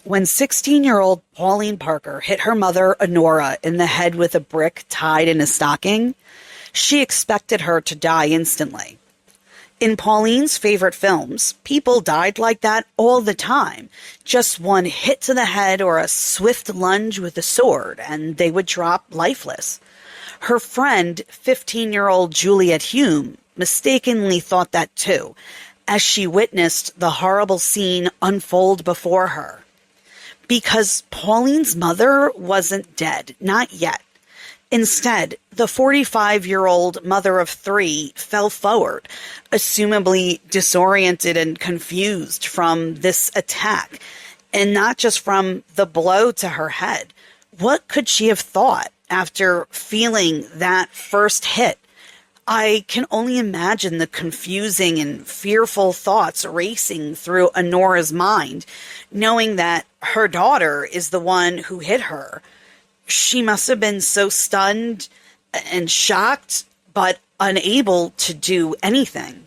When 16-year-old Pauline Parker hit her mother, Honora, in the head with a brick tied in a stocking, she expected her to die instantly. In Pauline's favorite films, people died like that all the time. Just one hit to the head or a swift lunge with a sword, and they would drop lifeless. Her friend, 15-year-old Juliet Hume, mistakenly thought that too, as she witnessed the horrible scene unfold before her. Because Pauline's mother wasn't dead, not yet. Instead, the 45-year-old mother of three fell forward, assumably disoriented and confused from this attack, and not just from the blow to her head. What could she have thought after feeling that first hit? I can only imagine the confusing and fearful thoughts racing through Honora's mind, knowing that her daughter is the one who hit her. She must have been so stunned and shocked, but unable to do anything.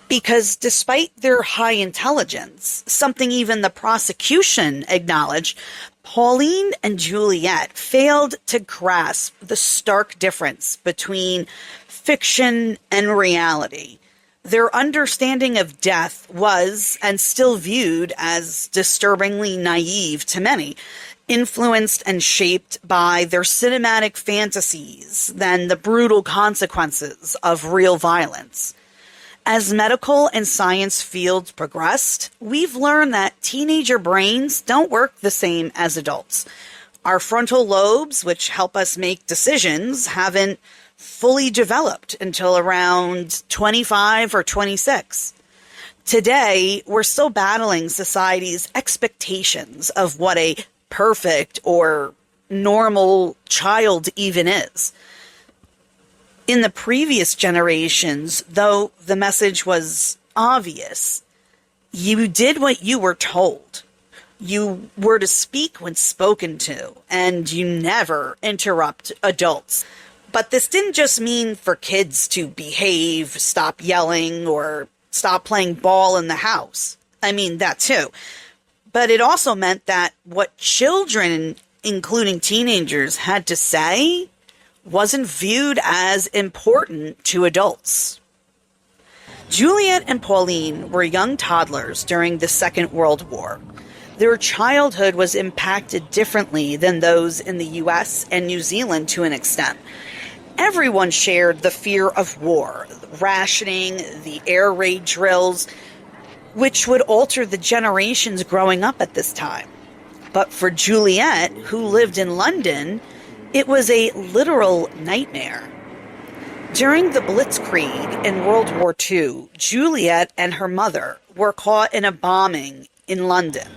Because despite their high intelligence, something even the prosecution acknowledged, Pauline and Juliet failed to grasp the stark difference between fiction and reality. Their understanding of death was, and still viewed as, disturbingly naive to many, influenced and shaped by their cinematic fantasies than the brutal consequences of real violence. As medical and science fields progressed, we've learned that teenager brains don't work the same as adults. Our frontal lobes, which help us make decisions, haven't fully developed until around 25 or 26. Today, we're still battling society's expectations of what a perfect or normal child even is. In the previous generations, though the message was obvious, you did what you were told. You were to speak when spoken to, and you never interrupt adults. But this didn't just mean for kids to behave, stop yelling, or stop playing ball in the house. I mean, that too. But it also meant that what children, including teenagers, had to say wasn't viewed as important to adults. Juliet and Pauline were young toddlers during the Second World War. Their childhood was impacted differently than those in the US and New Zealand to an extent. Everyone shared the fear of war, rationing, the air raid drills, which would alter the generations growing up at this time. But for Juliet, who lived in London, it was a literal nightmare. During the Blitzkrieg in World War II, Juliet and her mother were caught in a bombing in London.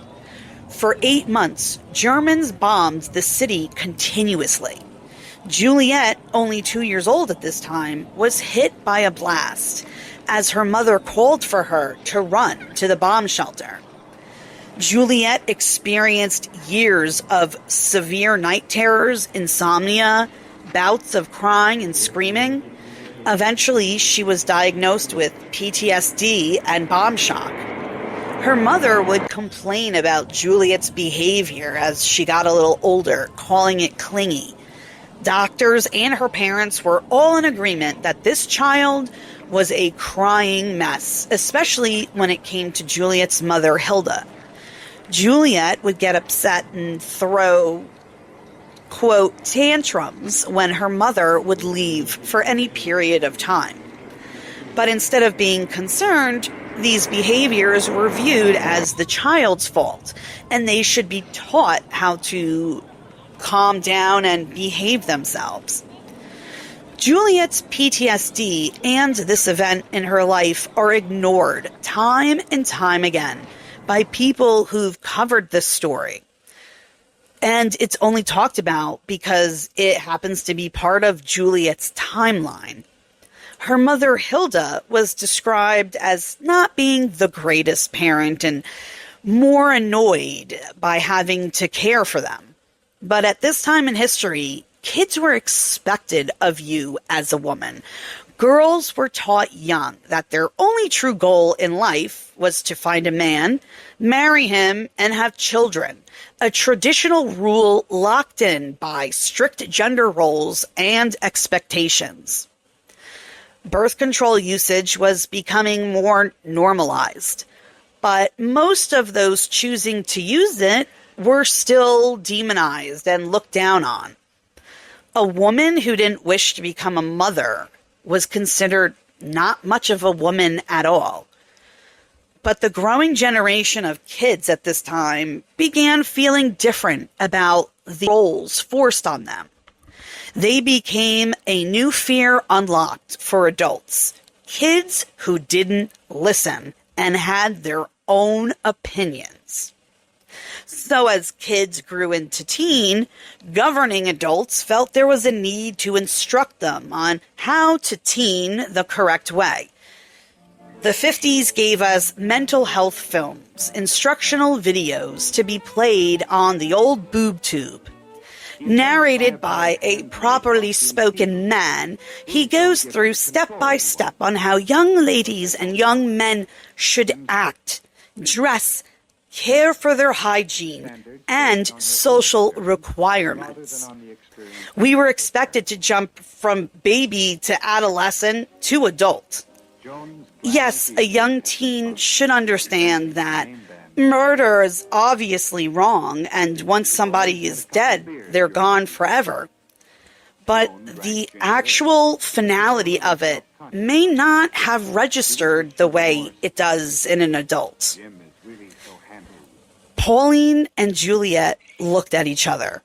For 8 months, Germans bombed the city continuously. Juliet, only 2 years old at this time, was hit by a blast as her mother called for her to run to the bomb shelter. Juliet experienced years of severe night terrors, insomnia, bouts of crying and screaming. Eventually, she was diagnosed with PTSD and bomb shock. Her mother would complain about Juliet's behavior as she got a little older, calling it clingy. Doctors and her parents were all in agreement that this child was a crying mess, especially when it came to Juliet's mother, Hilda. Juliet would get upset and throw, quote, tantrums when her mother would leave for any period of time. But instead of being concerned, these behaviors were viewed as the child's fault, and they should be taught how to calm down and behave themselves. Juliet's PTSD and this event in her life are ignored time and time again by people who've covered this story. And it's only talked about because it happens to be part of Juliet's timeline. Her mother, Hilda, was described as not being the greatest parent and more annoyed by having to care for them. But at this time in history, kids were expected of you as a woman. Girls were taught young that their only true goal in life was to find a man, marry him, and have children, a traditional rule locked in by strict gender roles and expectations. Birth control usage was becoming more normalized, but most of those choosing to use it were still demonized and looked down on. A woman who didn't wish to become a mother was considered not much of a woman at all. But the growing generation of kids at this time began feeling different about the roles forced on them. They became a new fear unlocked for adults, kids who didn't listen and had their own opinions. So as kids grew into teen, governing adults felt there was a need to instruct them on how to teen the correct way. The 50s gave us mental health films, instructional videos to be played on the old boob tube. Narrated by a properly spoken man, he goes through step by step on how young ladies and young men should act, dress, care for their hygiene, and social requirements. We were expected to jump from baby to adolescent to adult. Yes, a young teen should understand that murder is obviously wrong, and once somebody is dead, they're gone forever. But the actual finality of it may not have registered the way it does in an adult. Pauline and Juliet looked at each other.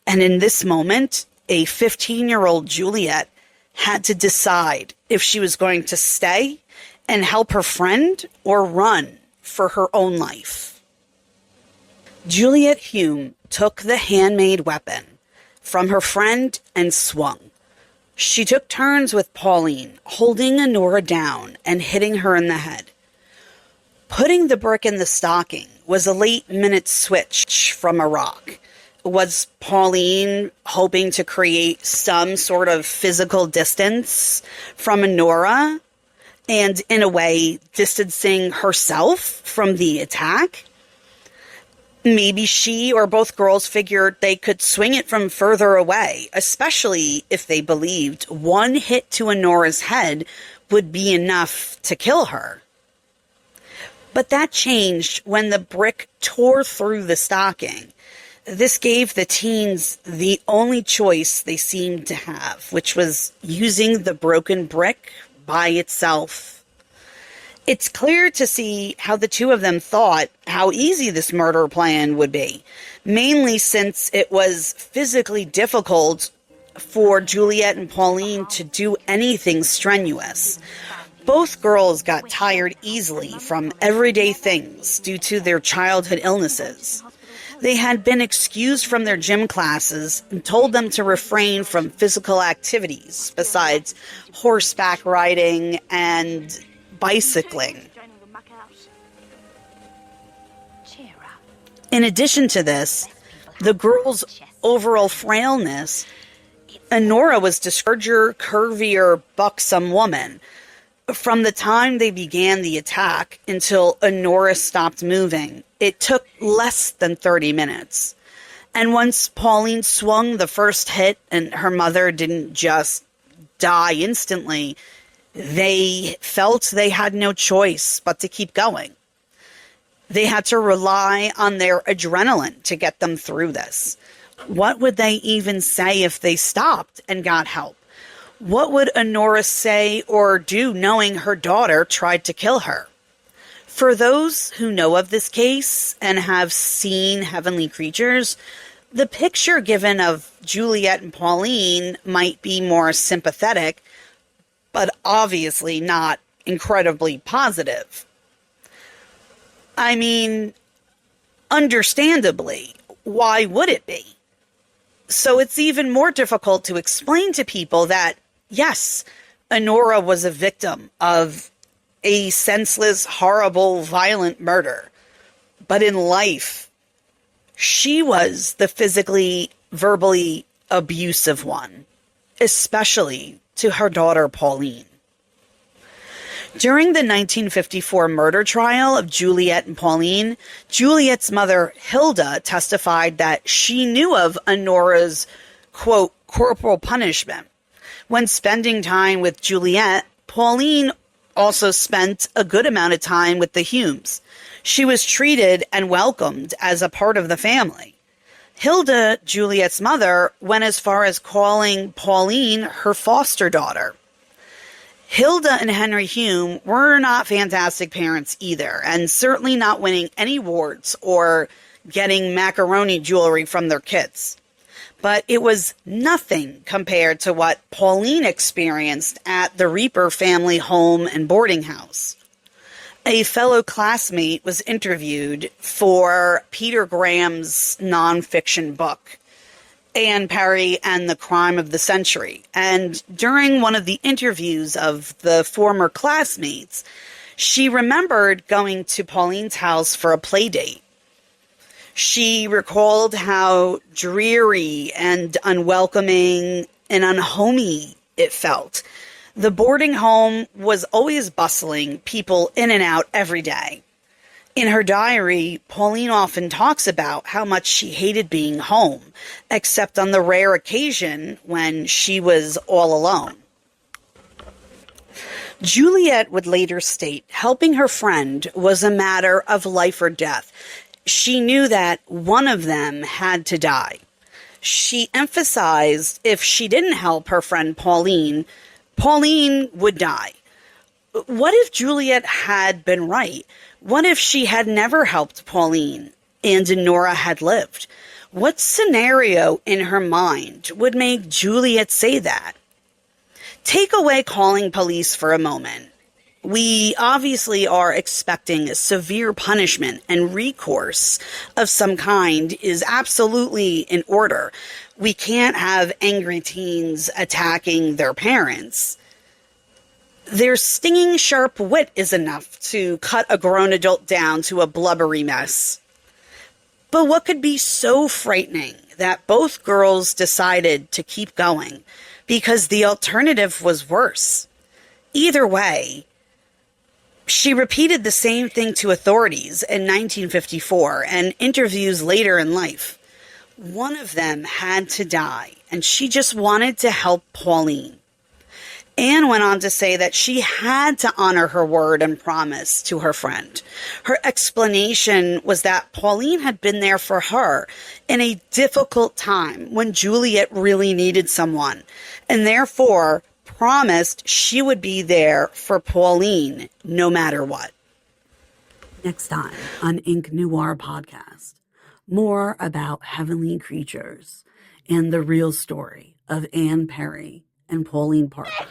And in this moment, a 15-year-old Juliet had to decide if she was going to stay and help her friend or run for her own life. Juliet Hume took the handmade weapon from her friend and swung. She took turns with Pauline, holding Honora down and hitting her in the head. Putting the brick in the stocking was a late-minute switch from a rock. Was Pauline hoping to create some sort of physical distance from Honora and, in a way, distancing herself from the attack? Maybe she or both girls figured they could swing it from further away, especially if they believed one hit to Honora's head would be enough to kill her. But that changed when the brick tore through the stocking. This gave the teens the only choice they seemed to have, which was using the broken brick by itself. It's clear to see how the two of them thought how easy this murder plan would be, mainly since it was physically difficult for Juliet and Pauline to do anything strenuous. Both girls got tired easily from everyday things due to their childhood illnesses. They had been excused from their gym classes and told them to refrain from physical activities besides horseback riding and bicycling. In addition to this, the girls' overall frailness, Honora was a larger, curvier, buxom woman. From the time they began the attack until Honora stopped moving, it took less than 30 minutes. And once Pauline swung the first hit and her mother didn't just die instantly, they felt they had no choice but to keep going. They had to rely on their adrenaline to get them through this. What would they even say if they stopped and got help? What would Honora say or do knowing her daughter tried to kill her? For those who know of this case and have seen Heavenly Creatures, the picture given of Juliet and Pauline might be more sympathetic, but obviously not incredibly positive. I mean, understandably, why would it be? So it's even more difficult to explain to people that, yes, Honora was a victim of a senseless, horrible, violent murder. But in life, she was the physically, verbally abusive one, especially to her daughter Pauline. During the 1954 murder trial of Juliet and Pauline, Juliet's mother, Hilda, testified that she knew of Honora's, quote, corporal punishment. When spending time with Juliet, Pauline also spent a good amount of time with the Hulmes. She was treated and welcomed as a part of the family. Hilda, Juliet's mother, went as far as calling Pauline her foster daughter. Hilda and Henry Hulme were not fantastic parents either, and certainly not winning any awards or getting macaroni jewelry from their kids. But it was nothing compared to what Pauline experienced at the Reaper family home and boarding house. A fellow classmate was interviewed for Peter Graham's nonfiction book, Anne Perry and the Crime of the Century. And during one of the interviews of the former classmates, she remembered going to Pauline's house for a play date. She recalled how dreary and unwelcoming and unhomey it felt. The boarding home was always bustling, people in and out every day. In her diary, Pauline often talks about how much she hated being home, except on the rare occasion when she was all alone. Juliet would later state helping her friend was a matter of life or death. She knew that one of them had to die. She emphasized if she didn't help her friend Pauline, Pauline would die. What if Juliet had been right? What if she had never helped Pauline and Nora had lived? What scenario in her mind would make Juliet say that? Take away calling police for a moment. We obviously are expecting a severe punishment, and recourse of some kind is absolutely in order. We can't have angry teens attacking their parents. Their stinging sharp wit is enough to cut a grown adult down to a blubbery mess. But what could be so frightening that both girls decided to keep going because the alternative was worse? Either way, she repeated the same thing to authorities in 1954 and interviews later in life. One of them had to die, and she just wanted to help Pauline. Anne went on to say that she had to honor her word and promise to her friend. Her explanation was that Pauline had been there for her in a difficult time when Juliet really needed someone, and therefore promised she would be there for Pauline no matter what. Next time on Ink Noire Podcast, more about heavenly creatures and the real story of Anne Perry and Pauline Parker.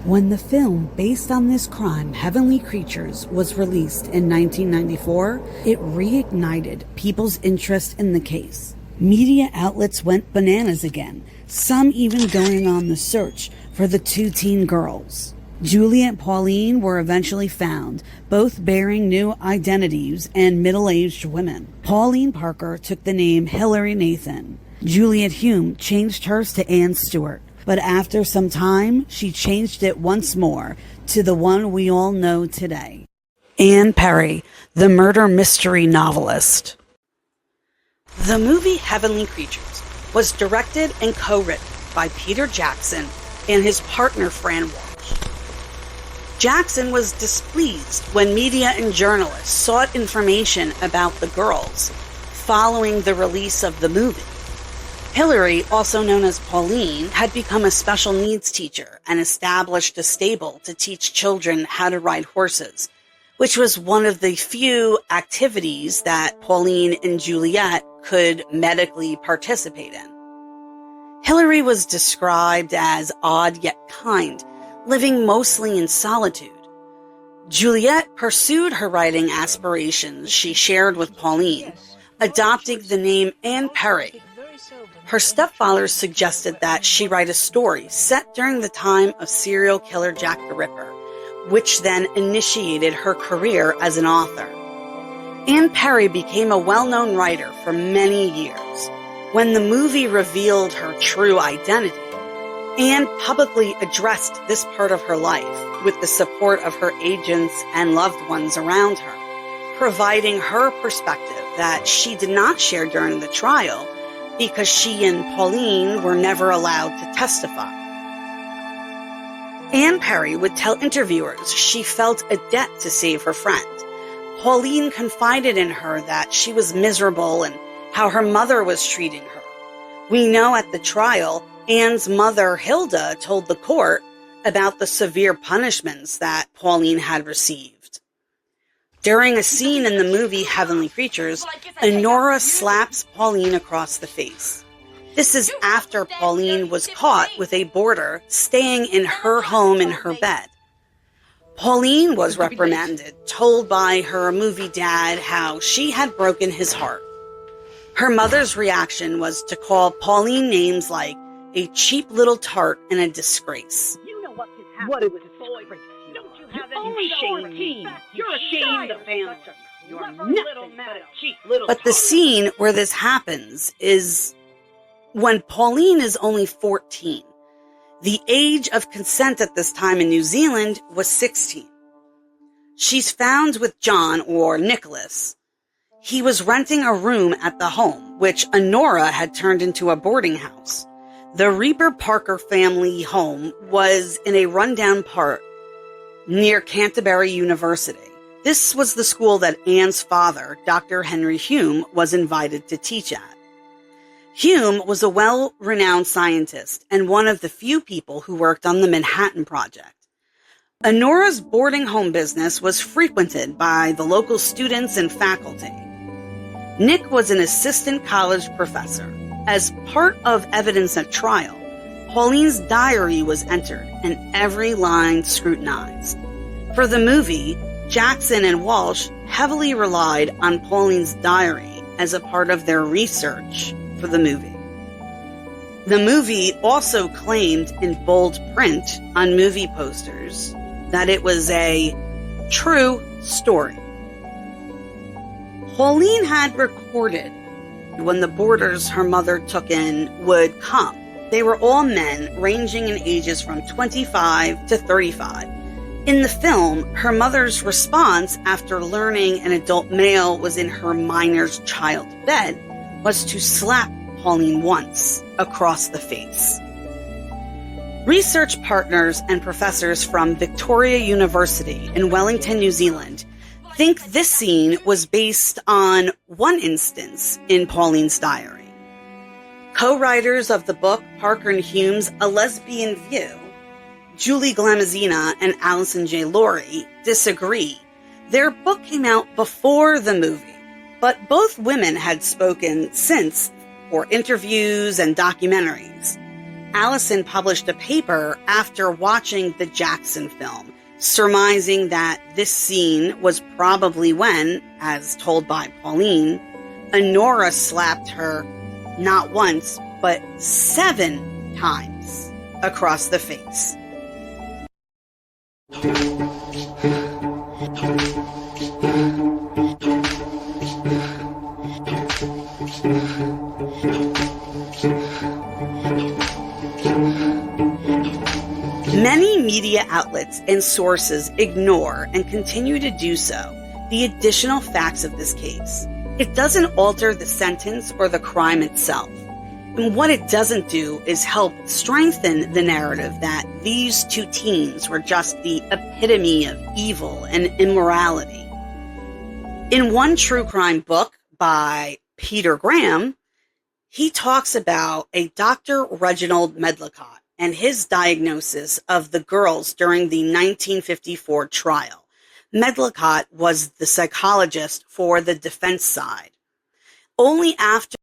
When the film based on this crime, Heavenly Creatures, was released in 1994, it reignited people's interest in the case. Media outlets went bananas again, some even going on the search for the two teen girls. Juliet and Pauline were eventually found, both bearing new identities and middle-aged women. Pauline Parker took the name Hilary Nathan. Juliet Hulme changed hers to Anne Stewart. But after some time, she changed it once more to the one we all know today. Anne Perry, the murder mystery novelist. The movie Heavenly Creatures was directed and co-written by Peter Jackson and his partner Fran Walsh. Jackson was displeased when media and journalists sought information about the girls following the release of the movie. Hilary, also known as Pauline, had become a special needs teacher and established a stable to teach children how to ride horses, which was one of the few activities that Pauline and Juliet could medically participate in. Hilary was described as odd yet kind, living mostly in solitude. Juliet pursued her riding aspirations she shared with Pauline, adopting the name Anne Perry. Her stepfather suggested that she write a story set during the time of serial killer Jack the Ripper, which then initiated her career as an author. Anne Perry became a well-known writer for many years. When the movie revealed her true identity, Anne publicly addressed this part of her life with the support of her agents and loved ones around her, providing her perspective that she did not share during the trial because she and Pauline were never allowed to testify. Anne Perry would tell interviewers she felt a debt to save her friend. Pauline confided in her that she was miserable and how her mother was treating her. We know at the trial, Anne's mother, Hilda, told the court about the severe punishments that Pauline had received. During a scene in the movie Heavenly Creatures, Honora slaps Pauline across the face. This is after Pauline was caught with a boarder staying in her home in her bed. Pauline was reprimanded, told by her movie dad how she had broken his heart. Her mother's reaction was to call Pauline names like a cheap little tart and a disgrace. You know what can happen. What a disgrace. Don't you have any shame? You're ashamed of family. You're nothing but a cheap little But the scene where this happens is when Pauline is only 14. The age of consent at this time in New Zealand was 16. She's found with John, or Nicholas. He was renting a room at the home, which Honora had turned into a boarding house. The Reaper Parker family home was in a rundown part near Canterbury University. This was the school that Anne's father, Dr. Henry Hume, was invited to teach at. Hume was a well-renowned scientist and one of the few people who worked on the Manhattan Project. Honora's boarding home business was frequented by the local students and faculty. Nick was an assistant college professor. As part of evidence at trial, Pauline's diary was entered and every line scrutinized. For the movie, Jackson and Walsh heavily relied on Pauline's diary as a part of their research for the movie. The movie also claimed in bold print on movie posters that it was a true story. Pauline had recorded when the boarders her mother took in would come. They were all men ranging in ages from 25 to 35. In the film, her mother's response after learning an adult male was in her minor's child's bed was to slap Pauline once across the face. Research partners and professors from Victoria University in Wellington, New Zealand, think this scene was based on one instance in Pauline's diary. Co-writers of the book Parker and Hume's A Lesbian View, Julie Glamazina and Allison J. Laurie, disagree. Their book came out before the movie, but both women had spoken since for interviews and documentaries. Allison published a paper after watching the Jackson film, surmising that this scene was probably when, as told by Pauline, Honora slapped her not once, but 7 times across the face. Many media outlets and sources ignore and continue to do so the additional facts of this case. It doesn't alter the sentence or the crime itself. And what it doesn't do is help strengthen the narrative that these two teens were just the epitome of evil and immorality. In one true crime book by Peter Graham, he talks about a Dr. Reginald Medlicott and his diagnosis of the girls during the 1954 trial. Medlicott was the psychologist for the defense side. Only after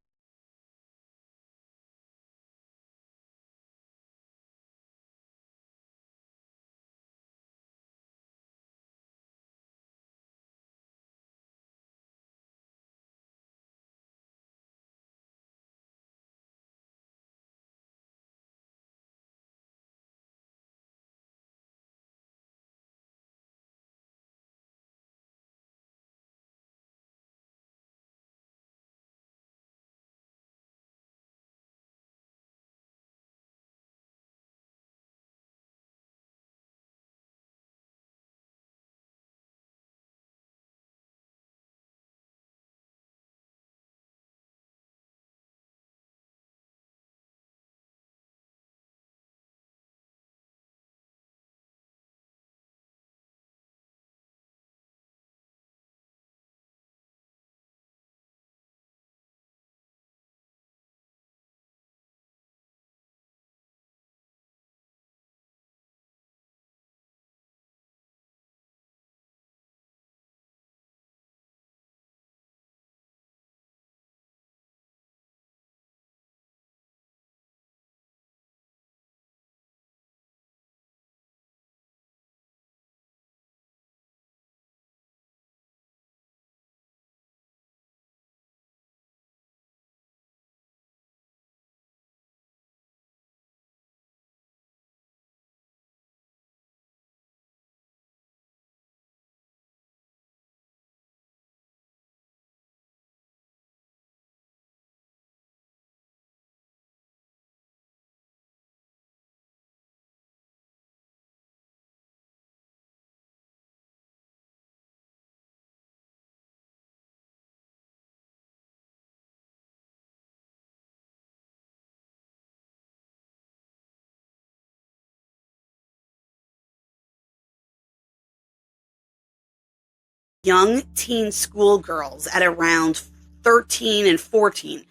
young teen schoolgirls at around 13 and 14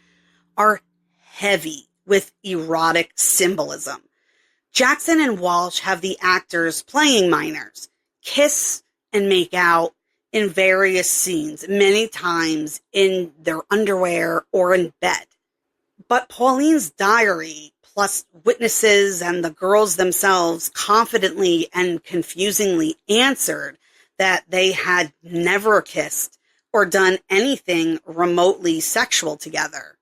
are heavy with erotic symbolism. Jackson and Walsh have the actors playing minors kiss and make out in various scenes, many times in their underwear or in bed. But Pauline's diary, plus witnesses and the girls themselves, confidently and confusingly answered that they had never kissed or done anything remotely sexual together.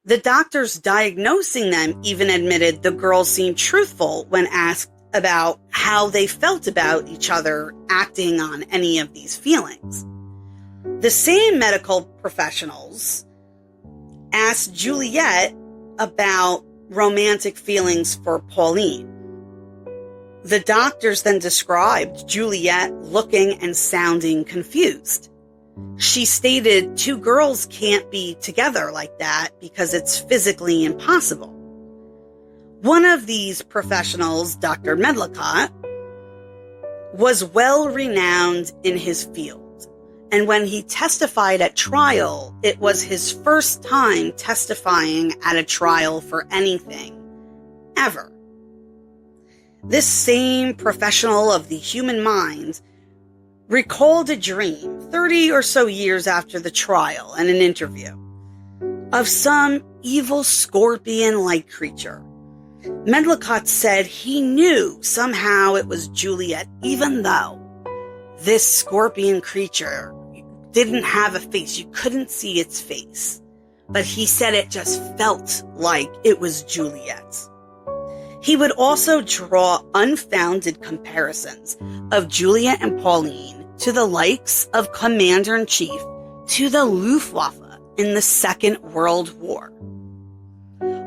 The doctors diagnosing them even admitted the girls seemed truthful when asked about how they felt about each other acting on any of these feelings. The same medical professionals asked Juliet about romantic feelings for Pauline. The doctors then described Juliet looking and sounding confused. She stated 2 girls can't be together like that because it's physically impossible. One of these professionals, Dr. Medlicott, was well renowned in his field. And when he testified at trial, it was his first time testifying at a trial for anything, ever. This same professional of the human mind recalled a dream 30 or so years after the trial in an interview of some evil scorpion-like creature. Medlicott said he knew somehow it was Juliet, even though this scorpion creature didn't have a face. You couldn't see its face. But he said it just felt like it was Juliet. He would also draw unfounded comparisons of Juliet and Pauline to the likes of Commander-in-Chief to the Luftwaffe in the Second World War.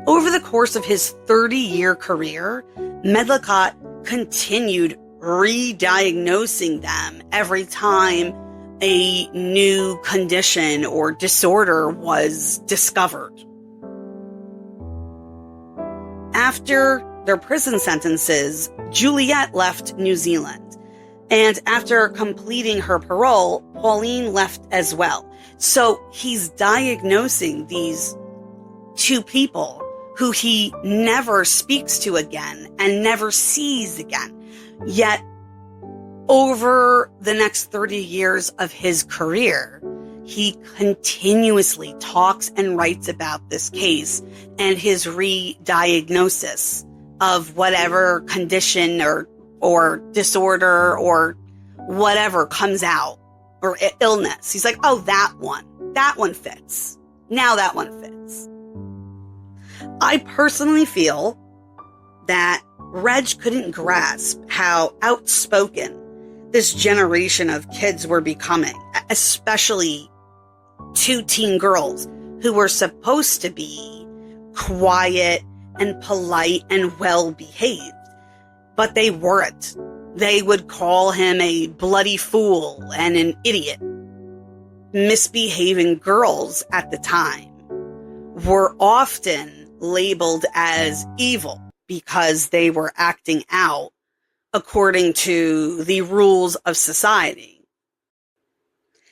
Over the course of his 30-year career, Medlicott continued re-diagnosing them every time a new condition or disorder was discovered. After their prison sentences, Juliet left New Zealand, and after completing her parole, Pauline left as well. So he's diagnosing these 2 people who he never speaks to again and never sees again. Yet, over the next 30 years of his career, he continuously talks and writes about this case and his re-diagnosis of whatever condition or disorder or whatever comes out, or illness. He's like, oh, that one fits. Now that one fits. I personally feel that Reg couldn't grasp how outspoken this generation of kids were becoming, especially 2 teen girls who were supposed to be quiet and polite and well-behaved, but they weren't. They would call him a bloody fool and an idiot. Misbehaving girls at the time were often labeled as evil because they were acting out according to the rules of society.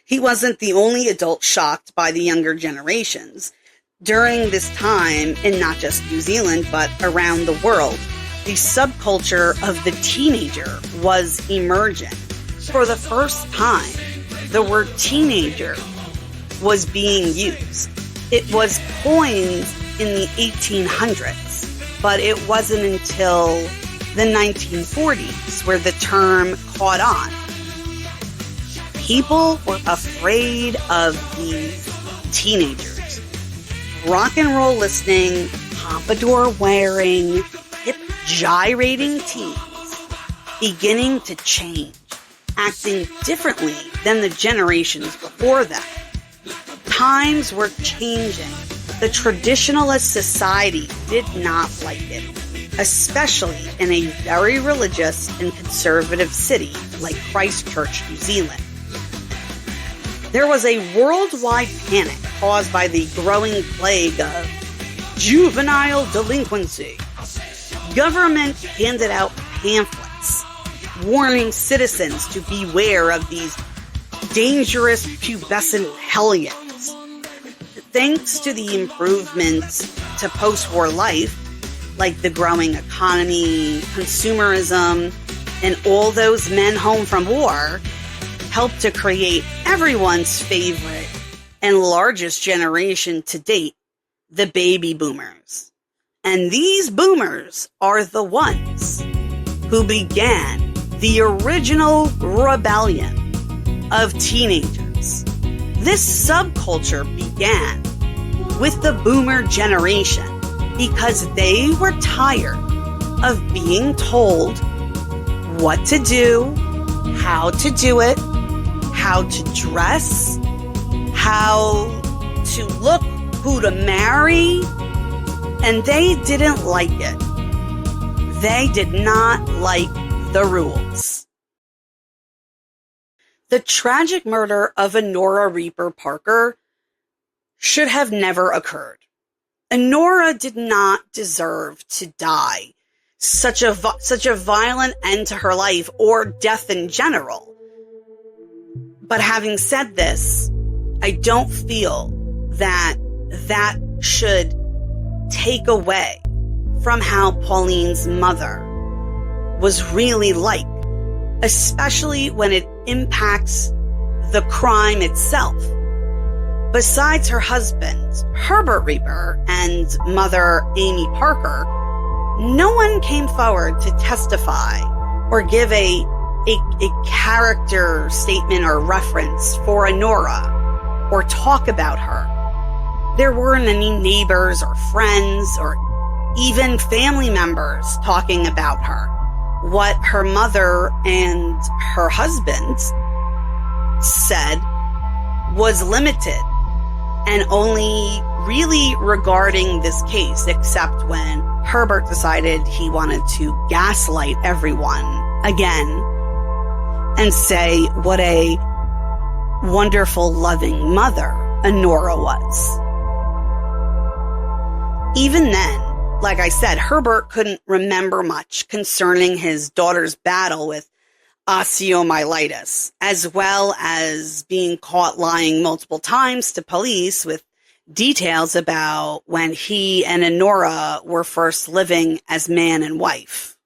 He wasn't the only adult shocked by the younger generations. During this time, in not just New Zealand, but around the world, the subculture of the teenager was emerging. For the first time, the word teenager was being used. It was coined in the 1800s, but it wasn't until the 1940s where the term caught on. People were afraid of these teenagers. Rock and roll listening, pompadour wearing, hip gyrating teens beginning to change, acting differently than the generations before them. Times were changing. The traditionalist society did not like it, especially in a very religious and conservative city like Christchurch, New Zealand. There was a worldwide panic caused by the growing plague of juvenile delinquency. Government handed out pamphlets warning citizens to beware of these dangerous pubescent hellions. Thanks to the improvements to post-war life, like the growing economy, consumerism, and all those men home from war, helped to create everyone's favorite and largest generation to date, the baby boomers. And these boomers are the ones who began the original rebellion of teenagers. This subculture began with the boomer generation because they were tired of being told what to do, how to do it, how to dress, how to look, who to marry, and they didn't like it. They did not like the rules. The tragic murder of Honora Reaper Parker should have never occurred. Honora did not deserve to die. Such a violent end to her life, or death in general. But having said this, I don't feel that should take away from how Pauline's mother was really like, especially when it impacts the crime itself. Besides her husband, Herbert Reaper, and mother, Amy Parker, no one came forward to testify or give a character statement or reference for Honora or talk about her. There weren't any neighbors or friends or even family members talking about her. What her mother and her husband said was limited and only really regarding this case, except when Herbert decided he wanted to gaslight everyone again and say what a wonderful, loving mother Honora was. Even then, like I said, Herbert couldn't remember much concerning his daughter's battle with osteomyelitis, as well as being caught lying multiple times to police with details about when he and Honora were first living as man and wife.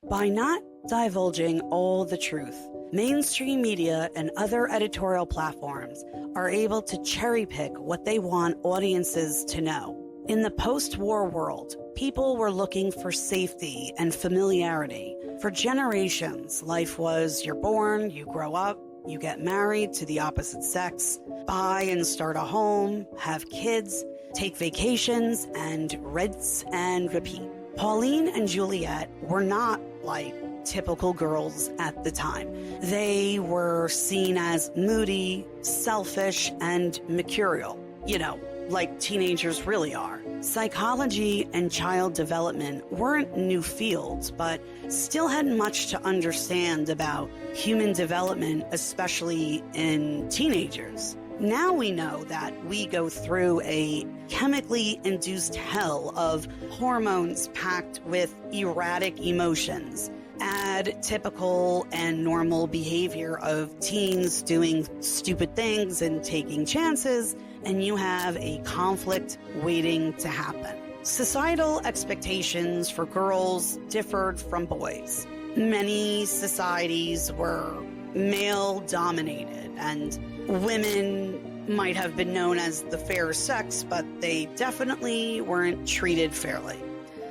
By not divulging all the truth, mainstream media and other editorial platforms are able to cherry pick what they want audiences to know. In the post-war world, people were looking for safety and familiarity. For generations, life was you're born, you grow up, you get married to the opposite sex, buy and start a home, have kids, take vacations, and rinse and repeat. Pauline and Juliet were not like typical girls at the time. They were seen as moody, selfish, and mercurial. Like teenagers really are. Psychology and child development weren't new fields, but still had much to understand about human development, especially in teenagers. Now we know that we go through a chemically induced hell of hormones packed with erratic emotions. Add typical and normal behavior of teens doing stupid things and taking chances, and you have a conflict waiting to happen. Societal expectations for girls differed from boys. Many societies were male-dominated, and women might have been known as the fair sex, but they definitely weren't treated fairly.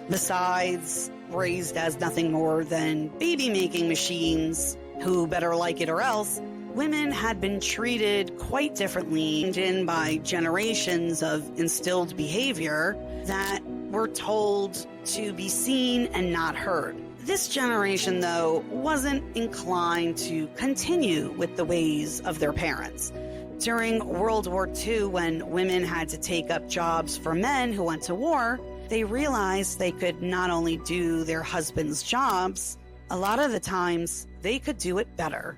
Besides, raised as nothing more than baby-making machines who better like it or else, women had been treated quite differently by generations of instilled behavior that were told to be seen and not heard. This generation, though, wasn't inclined to continue with the ways of their parents. During World War II, when women had to take up jobs for men who went to war, they realized they could not only do their husbands' jobs, a lot of the times they could do it better.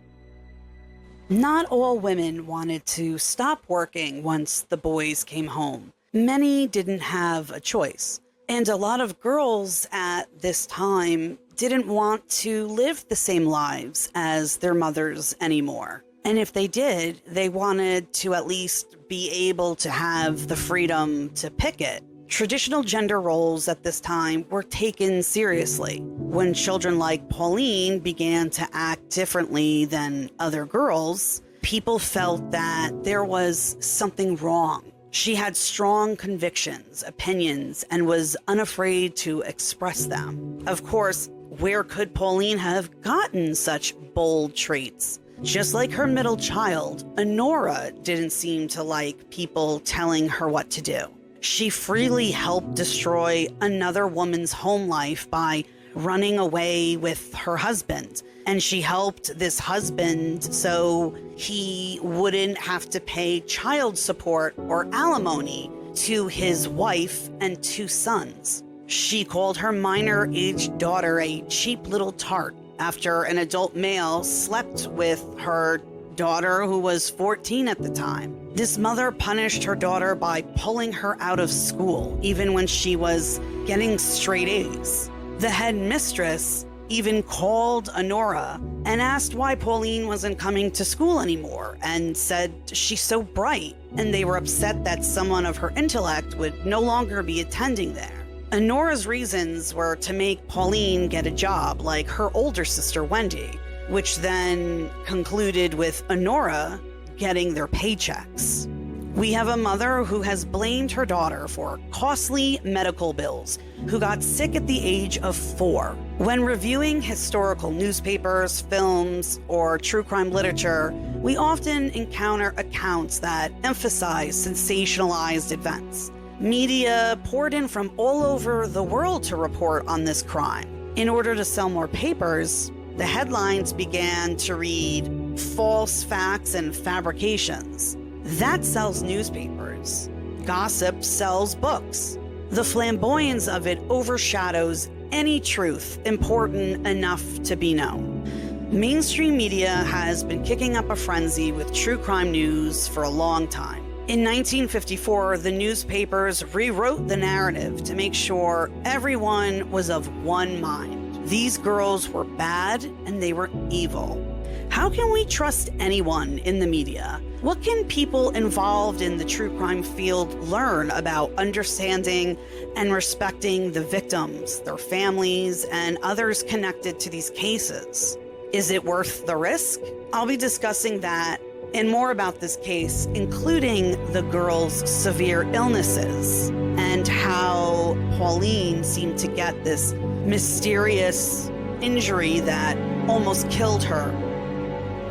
Not all women wanted to stop working once the boys came home. Many didn't have a choice. And a lot of girls at this time didn't want to live the same lives as their mothers anymore. And if they did, they wanted to at least be able to have the freedom to pick it. Traditional gender roles at this time were taken seriously. When children like Pauline began to act differently than other girls, people felt that there was something wrong. She had strong convictions, opinions, and was unafraid to express them. Of course, where could Pauline have gotten such bold traits? Just like her middle child, Honora didn't seem to like people telling her what to do. She freely helped destroy another woman's home life by running away with her husband. And she helped this husband so he wouldn't have to pay child support or alimony to his wife and 2 sons. She called her minor-aged daughter a cheap little tart after an adult male slept with her daughter, who was 14 at the time. This mother punished her daughter by pulling her out of school, even when she was getting straight A's. The head mistress even called Honora and asked why Pauline wasn't coming to school anymore and said she's so bright, and they were upset that someone of her intellect would no longer be attending there. Honora's reasons were to make Pauline get a job like her older sister Wendy, which then concluded with Honora getting their paychecks. We have a mother who has blamed her daughter for costly medical bills, who got sick at the age of 4. When reviewing historical newspapers, films, or true crime literature, we often encounter accounts that emphasize sensationalized events. Media poured in from all over the world to report on this crime. In order to sell more papers, the headlines began to read false facts and fabrications. That sells newspapers. Gossip sells books. The flamboyance of it overshadows any truth important enough to be known. Mainstream media has been kicking up a frenzy with true crime news for a long time. In 1954, the newspapers rewrote the narrative to make sure everyone was of one mind. These girls were bad and they were evil. How can we trust anyone in the media? What can people involved in the true crime field learn about understanding and respecting the victims, their families, and others connected to these cases? Is it worth the risk? I'll be discussing that and more about this case, including the girls' severe illnesses and how Pauline seemed to get this mysterious injury that almost killed her.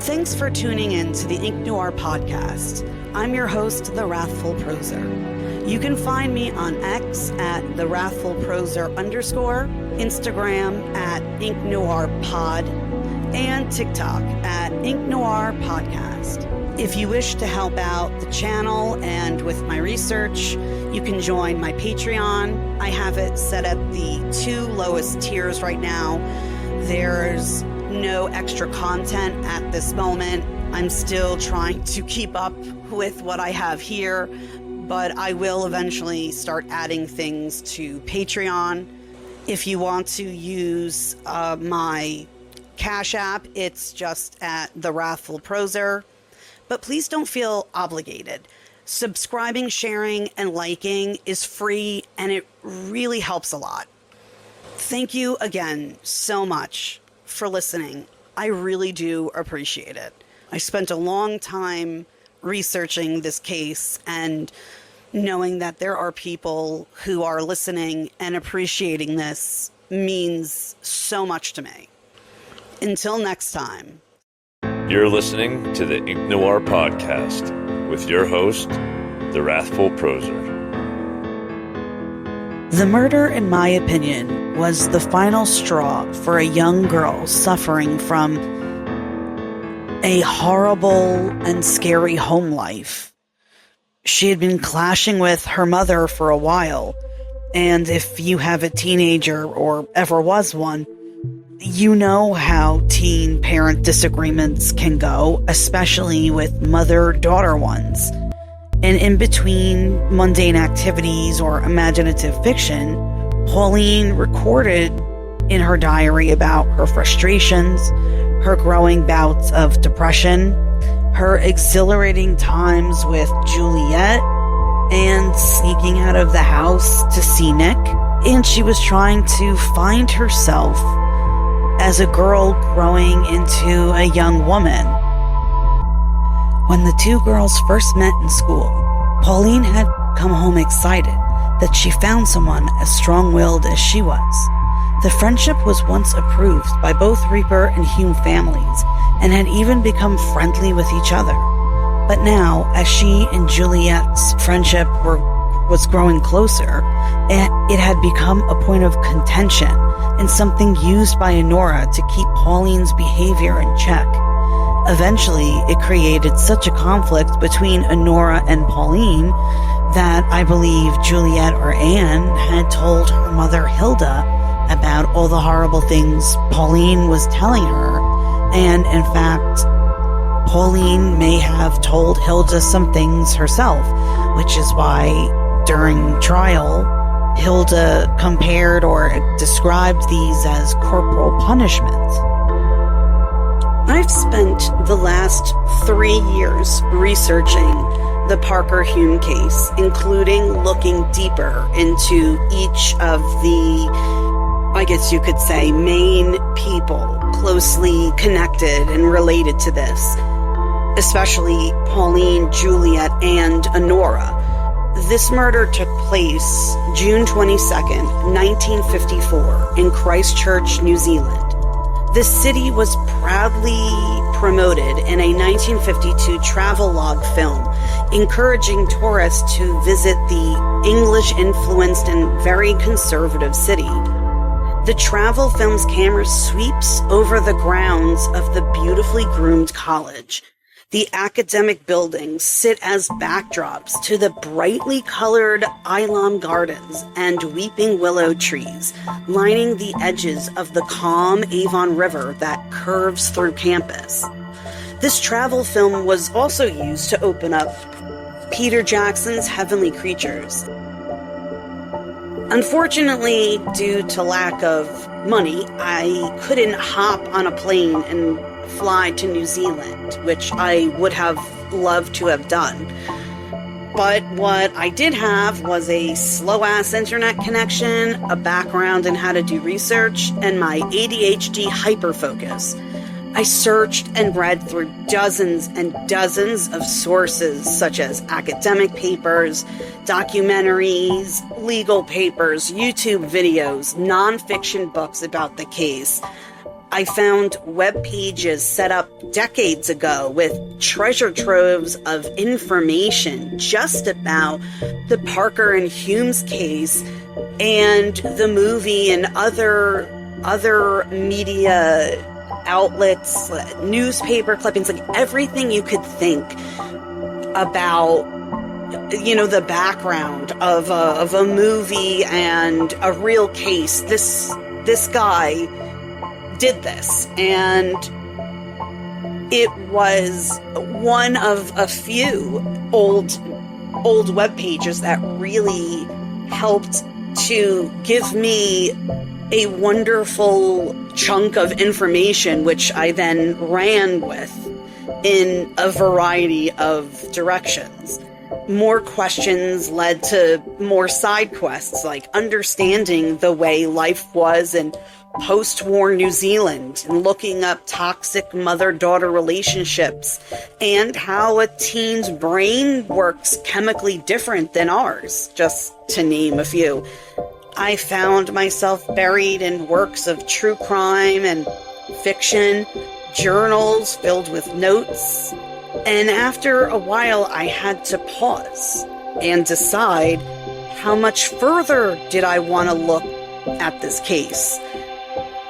Thanks for tuning in to the Ink Noire Podcast. I'm your host, The Wrathful Proser. You can find me on X at The Wrathful Proser _, Instagram at Ink Noire Pod, and TikTok at Ink Noire Podcast. If you wish to help out the channel and with my research, you can join my Patreon. I have it set at the 2 lowest tiers right now. There's no extra content at this moment. I'm still trying to keep up with what I have here, but I will eventually start adding things to Patreon. If you want to use my Cash App, it's just at The Wrathful Proser. But please don't feel obligated. Subscribing, sharing, and liking is free, and it really helps a lot. Thank you again so much for listening. I really do appreciate it. I spent a long time researching this case, and knowing that there are people who are listening and appreciating this means so much to me. Until next time. You're listening to the Ink Noire Podcast with your host, The Wrathful Proser. The murder, in my opinion, was the final straw for a young girl suffering from a horrible and scary home life. She had been clashing with her mother for a while, and if you have a teenager or ever was one, you know how teen-parent disagreements can go, especially with mother-daughter ones. And in between mundane activities or imaginative fiction, Pauline recorded in her diary about her frustrations, her growing bouts of depression, her exhilarating times with Juliet, and sneaking out of the house to see Nick. And she was trying to find herself as a girl growing into a young woman. When the two girls first met in school, Pauline had come home excited that she found someone as strong-willed as she was. The friendship was once approved by both Reaper and Hume families and had even become friendly with each other. But now, as she and Juliet's friendship was growing closer, it had become a point of contention and something used by Honora to keep Pauline's behavior in check. Eventually, it created such a conflict between Honora and Pauline that I believe Juliet or Anne had told her mother Hilda about all the horrible things Pauline was telling her. And in fact, Pauline may have told Hilda some things herself, which is why during trial, Hilda compared or described these as corporal punishment. I've spent the last 3 years researching the Parker Hulme case, including looking deeper into each of the, I guess you could say, main people closely connected and related to this, especially Pauline, Juliet, and Honora. This murder took place June 22nd, 1954, in Christchurch, New Zealand. The city was proudly promoted in a 1952 travel log film, encouraging tourists to visit the English-influenced and very conservative city. The travel film's camera sweeps over the grounds of the beautifully groomed college. The academic buildings sit as backdrops to the brightly colored Ilam gardens and weeping willow trees, lining the edges of the calm Avon River that curves through campus. This travel film was also used to open up Peter Jackson's Heavenly Creatures. Unfortunately, due to lack of money, I couldn't hop on a plane and fly to New Zealand, which I would have loved to have done. But what I did have was a slow-ass internet connection, a background in how to do research, and my ADHD hyperfocus. I searched and read through dozens and dozens of sources, such as academic papers, documentaries, legal papers, YouTube videos, nonfiction books about the case. I found web pages set up decades ago with treasure troves of information just about the Parker and Hulme's case and the movie and other media outlets, newspaper clippings, like everything you could think about, the background of a movie and a real case. This guy did this, and it was one of a few old web pages that really helped to give me a wonderful chunk of information, which I then ran with in a variety of directions. More questions led to more side quests, like understanding the way life was in post-war New Zealand and looking up toxic mother-daughter relationships and how a teen's brain works chemically different than ours, just to name a few. I found myself buried in works of true crime and fiction, journals filled with notes, and after a while I had to pause and decide how much further did I want to look at this case.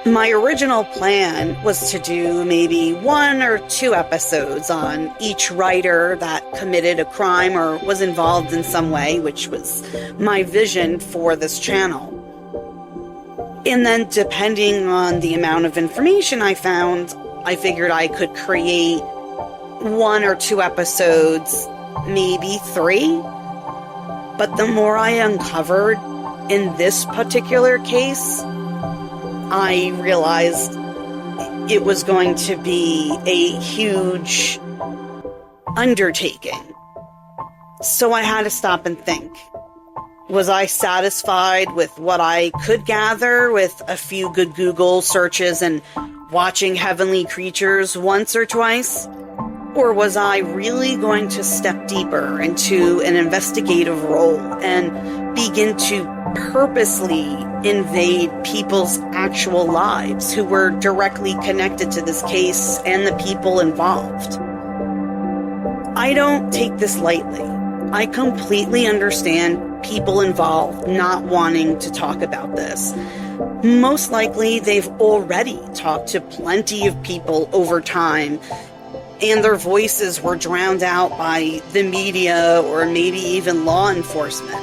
My original plan was to do maybe 1 or 2 episodes on each writer that committed a crime or was involved in some way, which was my vision for this channel. And then depending on the amount of information I found, I figured I could create 1 or 2 episodes, maybe 3. But the more I uncovered in this particular case, I realized it was going to be a huge undertaking. So I had to stop and think. Was I satisfied with what I could gather with a few good Google searches and watching Heavenly Creatures once or twice? Or was I really going to step deeper into an investigative role and begin to purposely invade people's actual lives who were directly connected to this case and the people involved? I don't take this lightly. I completely understand people involved not wanting to talk about this. Most likely, they've already talked to plenty of people over time, and their voices were drowned out by the media or maybe even law enforcement.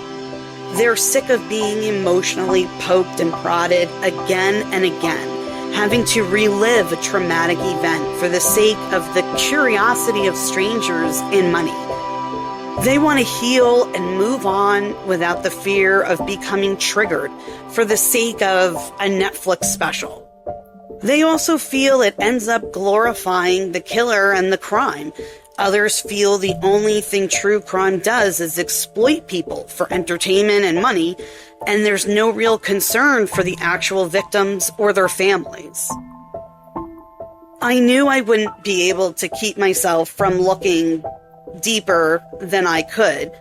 They're sick of being emotionally poked and prodded again and again, having to relive a traumatic event for the sake of the curiosity of strangers and money. They want to heal and move on without the fear of becoming triggered for the sake of a Netflix special. They also feel it ends up glorifying the killer and the crime. Others feel the only thing true crime does is exploit people for entertainment and money, and there's no real concern for the actual victims or their families. I knew I wouldn't be able to keep myself from looking deeper than I could,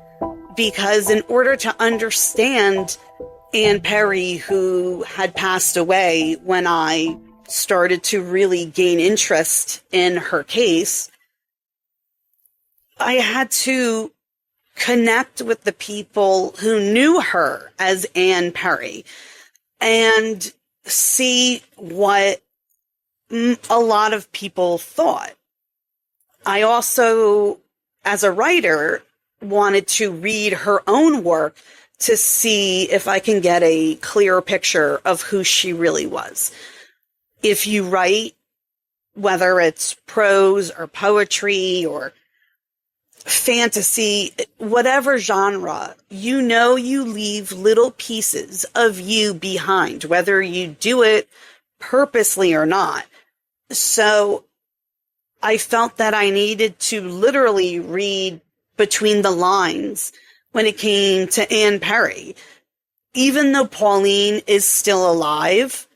because in order to understand Ann Perry, who had passed away when I started to really gain interest in her case, I had to connect with the people who knew her as Ann Perry and see what a lot of people thought. I also, as a writer, wanted to read her own work to see if I can get a clearer picture of who she really was. If you write, whether it's prose or poetry or fantasy, whatever genre, you know you leave little pieces of you behind, whether you do it purposely or not. So I felt that I needed to literally read between the lines when it came to Ann Perry. Even though Pauline is still alive,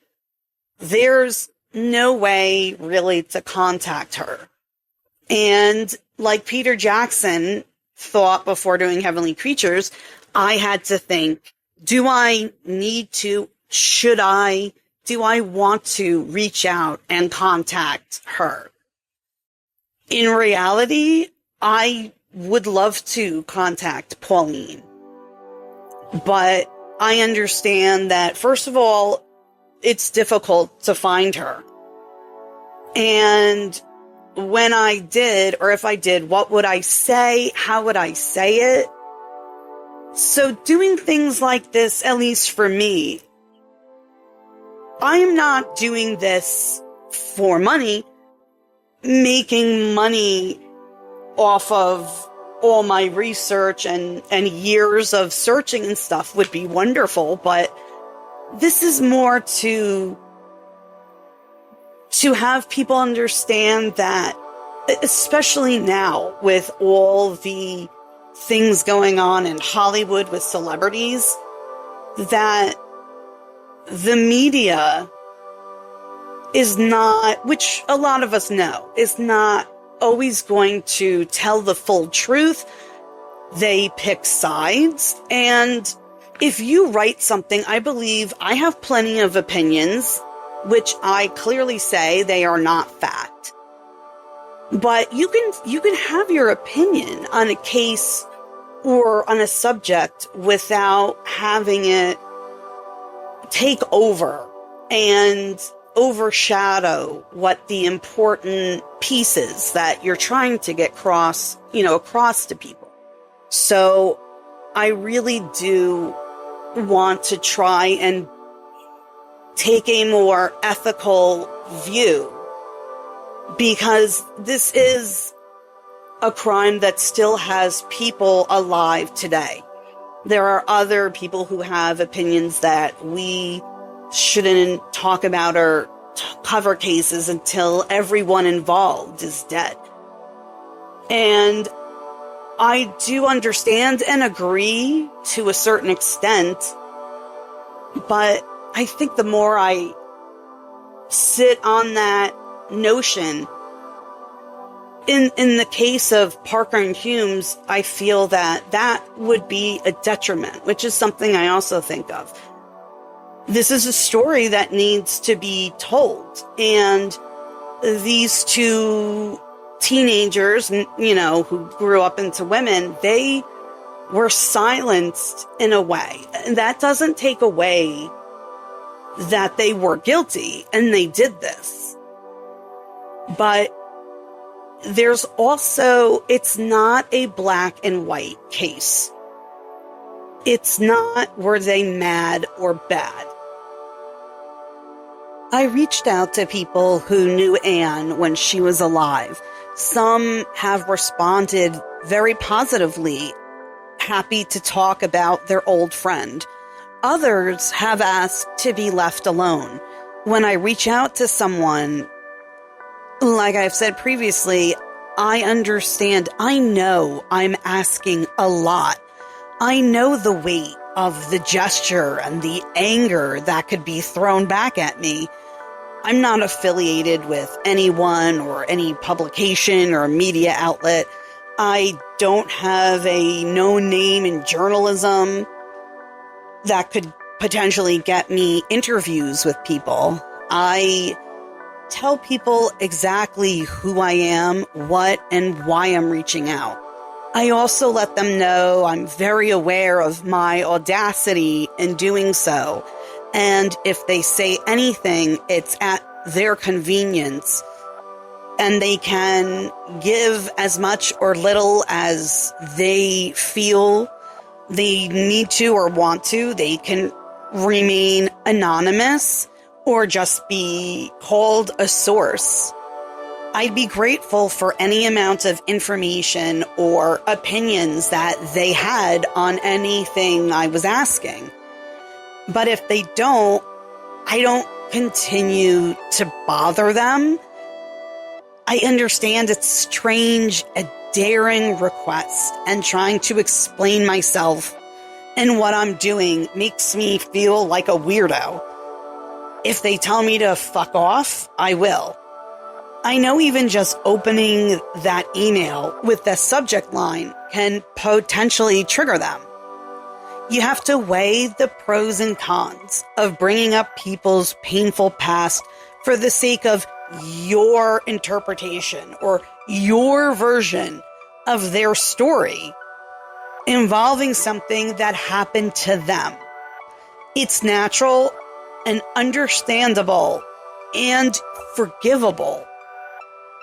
there's no way really to contact her. And like Peter Jackson thought before doing Heavenly Creatures, I had to think, do I need to, should I, do I want to reach out and contact her? In reality, I would love to contact Pauline. But I understand that, first of all, it's difficult to find her. And when I did, or if I did, what would I say? How would I say it? So doing things like this, at least for me, I am not doing this for money. Making money off of all my research and years of searching and stuff would be wonderful, but this is more to have people understand that, especially now with all the things going on in Hollywood with celebrities, that the media is not, which a lot of us know, is not always going to tell the full truth. They pick sides. And if you write something, I believe I have plenty of opinions, which I clearly say they are not fact. But you can have your opinion on a case or on a subject without having it take over and overshadow what the important pieces that you're trying to get across to people. So I really do want to try and take a more ethical view, because this is a crime that still has people alive today. There are other people who have opinions that we shouldn't talk about or cover cases until everyone involved is dead. And I do understand and agree to a certain extent, but I think the more I sit on that notion, in the case of Parker and Hulme's, I feel that would be a detriment, which is something I also think of. This is a story that needs to be told, and these two teenagers, who grew up into women, they were silenced in a way. And that doesn't take away that they were guilty and they did this. But there's also, it's not a black and white case. It's not, were they mad or bad? I reached out to people who knew Anne when she was alive. Some have responded very positively, happy to talk about their old friend. Others have asked to be left alone. When I reach out to someone, like I've said previously, I understand. I know I'm asking a lot. I know the weight of the gesture and the anger that could be thrown back at me. I'm not affiliated with anyone or any publication or media outlet. I don't have a known name in journalism that could potentially get me interviews with people. I tell people exactly who I am, what, and why I'm reaching out. I also let them know I'm very aware of my audacity in doing so. And if they say anything, it's at their convenience. And they can give as much or little as they feel they need to or want to. They can remain anonymous or just be called a source. I'd be grateful for any amount of information or opinions that they had on anything I was asking. But if they don't, I don't continue to bother them. I understand it's strange, a daring request, and trying to explain myself and what I'm doing makes me feel like a weirdo. If they tell me to fuck off, I will. I know even just opening that email with the subject line can potentially trigger them. You have to weigh the pros and cons of bringing up people's painful past for the sake of your interpretation or your version of their story involving something that happened to them. It's natural and understandable and forgivable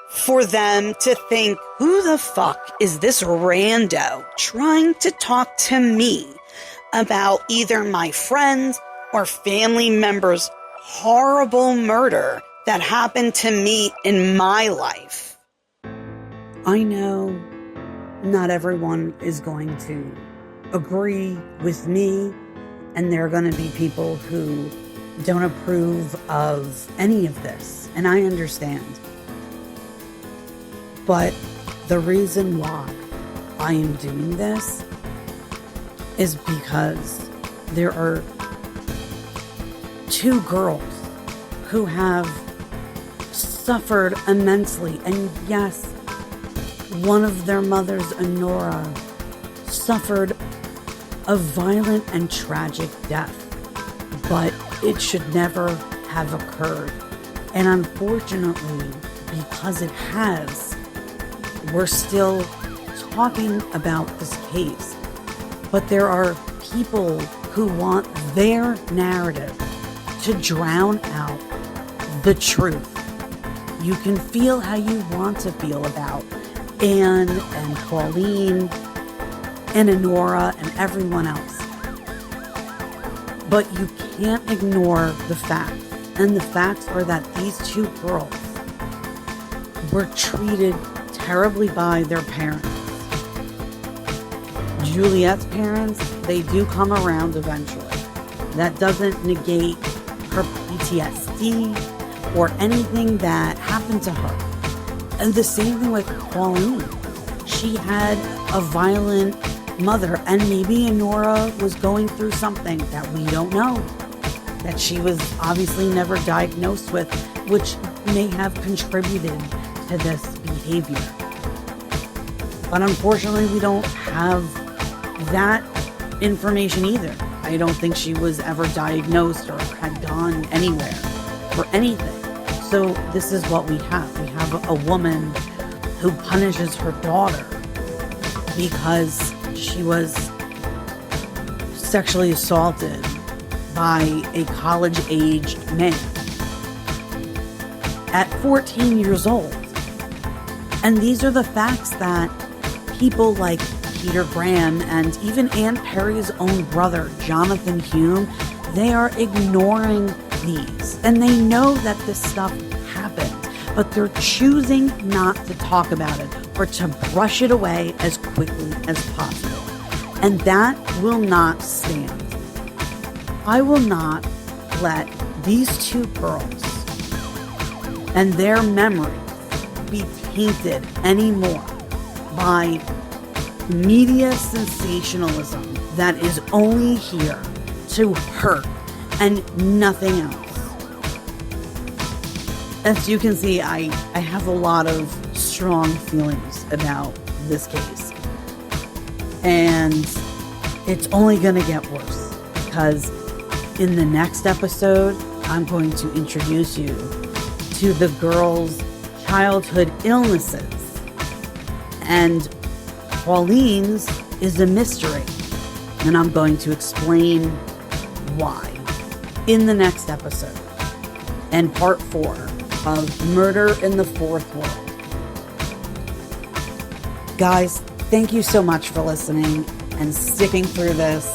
for them to think, who the fuck is this rando trying to talk to me about either my friends or family members' horrible murder that happened to me in my life? I know not everyone is going to agree with me, and there are going to be people who don't approve of any of this, and I understand. But the reason why I am doing this is because there are two girls who have suffered immensely. And yes, one of their mothers, Honora, suffered a violent and tragic death, but it should never have occurred. And unfortunately, because it has, we're still talking about this case. But there are people who want their narrative to drown out the truth. You can feel how you want to feel about Anne and Pauline and Honora and everyone else. But you can't ignore the facts. And the facts are that these two girls were treated terribly by their parents. Juliet's parents, they do come around eventually. That doesn't negate her PTSD or anything that happened to her. And the same thing with Pauline. She had a violent mother, and maybe Nora was going through something that we don't know, that she was obviously never diagnosed with, which may have contributed to this behavior. But unfortunately, we don't have that information either. I don't think she was ever diagnosed or had gone anywhere for anything. So this is what we have. We have a woman who punishes her daughter because she was sexually assaulted by a college-aged man at 14 years old. And these are the facts that people like Peter Graham and even Ann Perry's own brother, Jonathan Hume, they are ignoring these. And they know that this stuff happened, but they're choosing not to talk about it or to brush it away as quickly as possible. And that will not stand. I will not let these two girls and their memories be tainted anymore by media sensationalism that is only here to hurt and nothing else. As you can see, I have a lot of strong feelings about this case. And it's only going to get worse because in the next episode, I'm going to introduce you to the girls' childhood illnesses. And Pauline's is a mystery. And I'm going to explain why in the next episode and part 4 of Murder in the Fourth World. Guys, thank you so much for listening and sticking through this.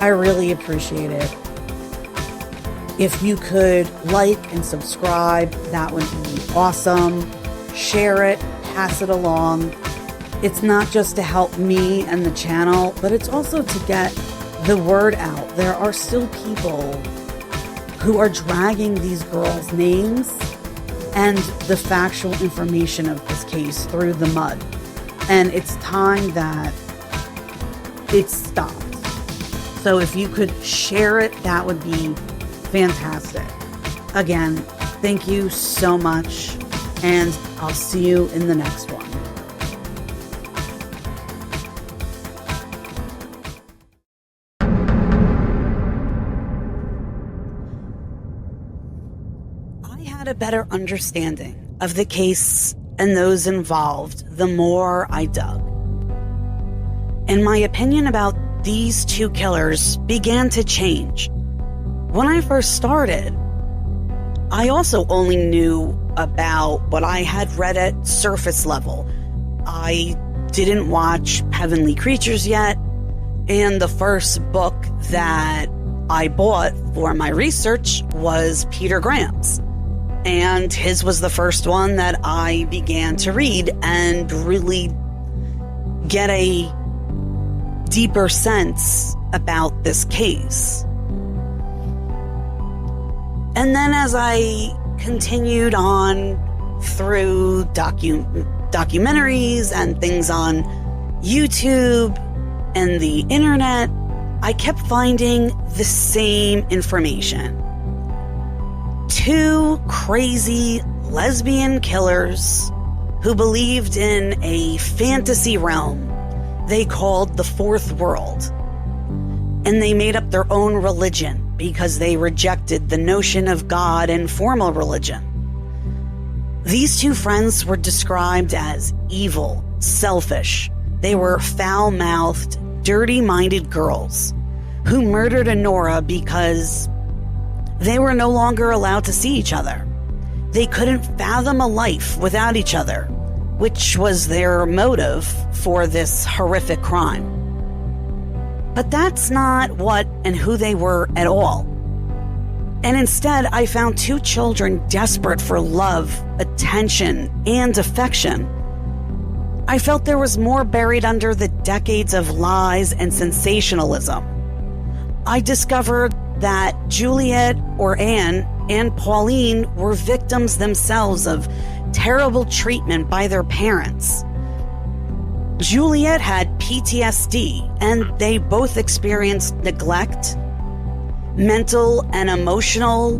I really appreciate it. If you could like and subscribe, that would be awesome. Share it, pass it along. It's not just to help me and the channel, but it's also to get the word out. There are still people who are dragging these girls' names and the factual information of this case through the mud. And it's time that it stopped. So if you could share it, that would be fantastic. Again, thank you so much, and I'll see you in the next one. I had a better understanding of the case and those involved the more I dug. And my opinion about these two killers began to change. When I first started, I also only knew about what I had read at surface level. I didn't watch Heavenly Creatures yet, and the first book that I bought for my research was Peter Graham's. And his was the first one that I began to read and really get a deeper sense about this case. And then as I continued on through documentaries and things on YouTube and the internet, I kept finding the same information. 2 crazy lesbian killers who believed in a fantasy realm they called the Fourth World. And they made up their own religion because they rejected the notion of God and formal religion. These 2 friends were described as evil, selfish. They were foul-mouthed, dirty-minded girls who murdered Nora because they were no longer allowed to see each other. They couldn't fathom a life without each other, which was their motive for this horrific crime. But that's not what and who they were at all. And instead, I found 2 children desperate for love, attention, and affection. I felt there was more buried under the decades of lies and sensationalism. I discovered that Juliet or Anne and Pauline were victims themselves of terrible treatment by their parents. Juliet had PTSD, and they both experienced neglect, mental and emotional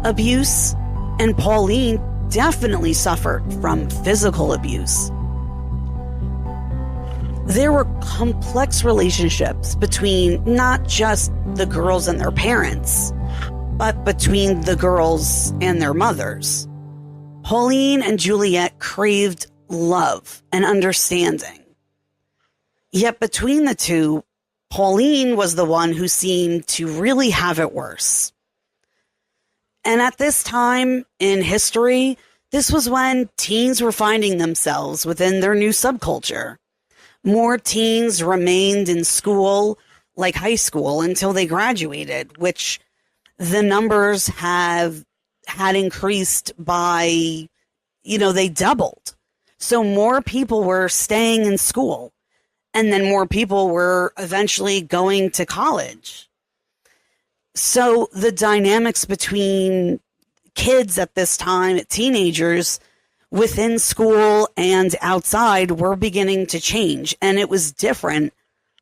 abuse, and Pauline definitely suffered from physical abuse. There were complex relationships between not just the girls and their parents, but between the girls and their mothers. Pauline and Juliet craved love and understanding. Yet between the two, Pauline was the one who seemed to really have it worse. And at this time in history, this was when teens were finding themselves within their new subculture. More teens remained in school, like high school, until they graduated, which the numbers had increased by, they doubled. So more people were staying in school, and then more people were eventually going to college. So the dynamics between kids at this time, teenagers, within school and outside, were beginning to change. And it was different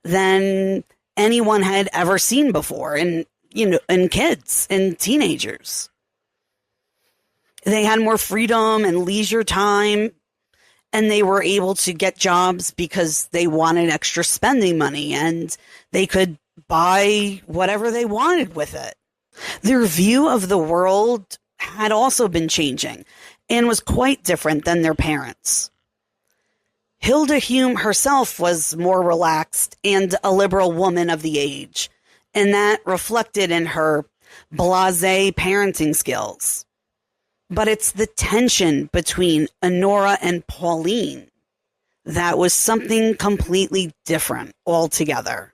than anyone had ever seen before in kids and teenagers. They had more freedom and leisure time, and they were able to get jobs because they wanted extra spending money, and they could buy whatever they wanted with it. Their view of the world had also been changing and was quite different than their parents. Hilda Hume herself was more relaxed and a liberal woman of the age, and that reflected in her blasé parenting skills. But it's the tension between Honora and Pauline that was something completely different altogether.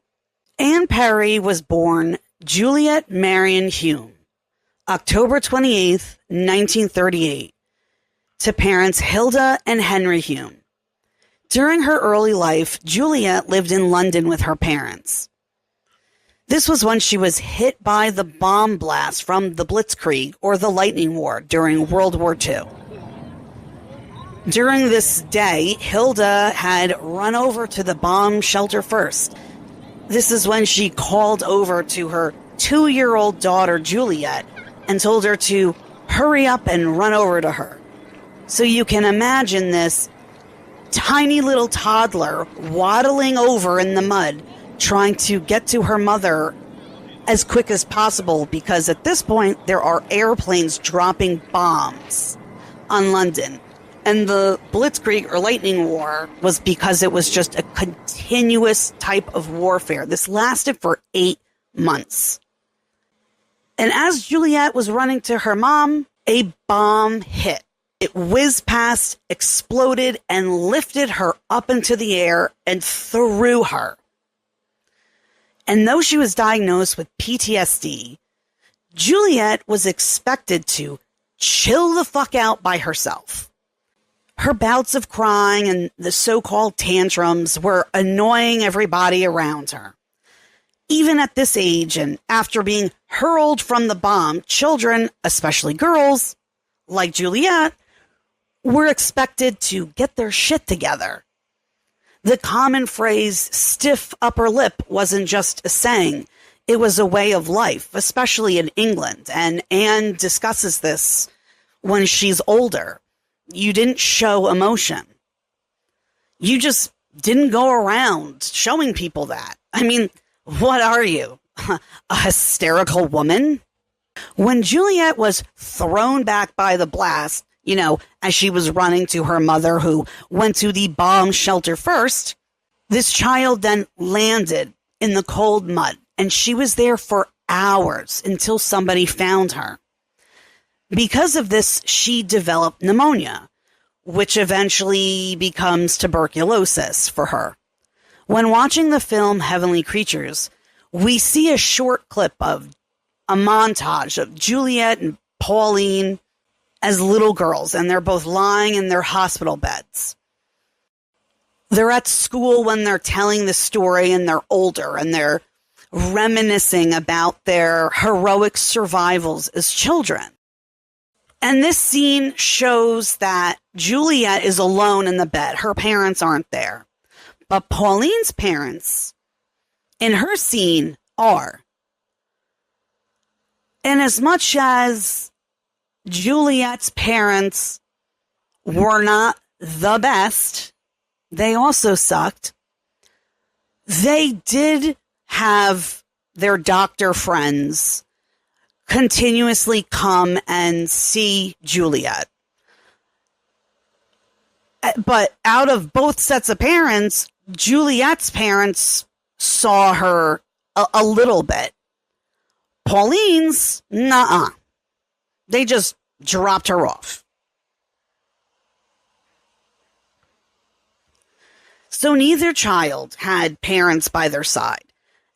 Anne Perry was born Juliet Marion Hume, October 28th, 1938, to parents Hilda and Henry Hume. During her early life, Juliet lived in London with her parents. This was when she was hit by the bomb blast from the Blitzkrieg, or the Lightning War, during World War II. During this day, Hilda had run over to the bomb shelter first. This is when she called over to her 2-year-old daughter, Juliet, and told her to hurry up and run over to her. So you can imagine this tiny little toddler waddling over in the mud, trying to get to her mother as quick as possible, because at this point there are airplanes dropping bombs on London. And the Blitzkrieg, or Lightning War, was because it was just a continuous type of warfare. This lasted for 8 months. And as Juliet was running to her mom, a bomb hit. It whizzed past, exploded, and lifted her up into the air and threw her. And though she was diagnosed with PTSD, Juliet was expected to chill the fuck out by herself. Her bouts of crying and the so-called tantrums were annoying everybody around her. Even at this age, and after being hurled from the bomb, children, especially girls, like Juliet, were expected to get their shit together. The common phrase, stiff upper lip, wasn't just a saying. It was a way of life, especially in England. And Anne discusses this when she's older. You didn't show emotion. You just didn't go around showing people that. I mean, what are you? A hysterical woman? When Juliet was thrown back by the blast, as she was running to her mother, who went to the bomb shelter first, this child then landed in the cold mud, and she was there for hours until somebody found her. Because of this, she developed pneumonia, which eventually becomes tuberculosis for her. When watching the film Heavenly Creatures, we see a short clip of a montage of Juliet and Pauline as little girls, and they're both lying in their hospital beds. They're at school when they're telling the story, and they're older, and they're reminiscing about their heroic survivals as children. And this scene shows that Juliet is alone in the bed. Her parents aren't there. But Pauline's parents, in her scene, are. And as much as Juliet's parents were not the best, they also sucked. They did have their doctor friends continuously come and see Juliet. But out of both sets of parents, Juliet's parents saw her a little bit. Pauline's, nuh-uh. They just dropped her off. So neither child had parents by their side,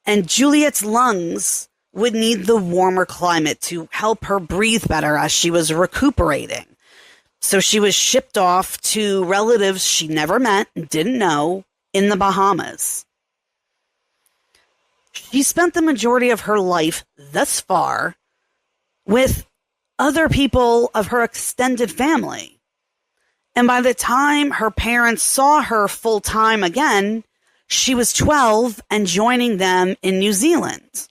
and Juliet's lungs would need the warmer climate to help her breathe better as she was recuperating. So she was shipped off to relatives she never met and didn't know in the Bahamas. She spent the majority of her life thus far with other people of her extended family. And by the time her parents saw her full time again, she was 12 and joining them in New Zealand.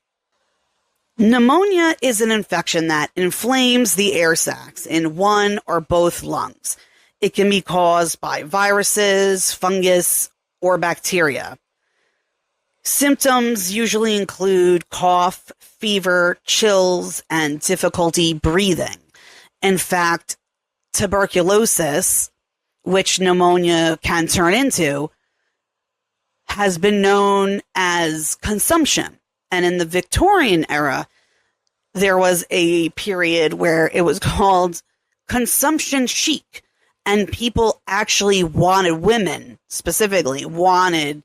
Pneumonia is an infection that inflames the air sacs in one or both lungs. It can be caused by viruses, fungus, or bacteria. Symptoms usually include cough, fever, chills, and difficulty breathing. In fact, tuberculosis, which pneumonia can turn into, has been known as consumption. And in the Victorian era, there was a period where it was called consumption chic. And people actually women specifically wanted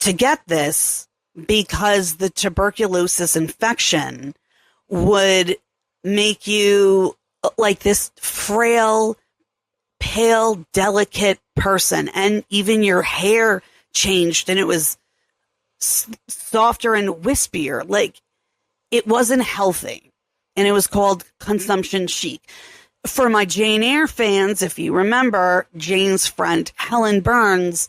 to get this because the tuberculosis infection would make you like this frail, pale, delicate person. And even your hair changed and it was softer and wispier. Like, it wasn't healthy. And it was called consumption chic. For my Jane Eyre fans, if you remember, Jane's friend Helen Burns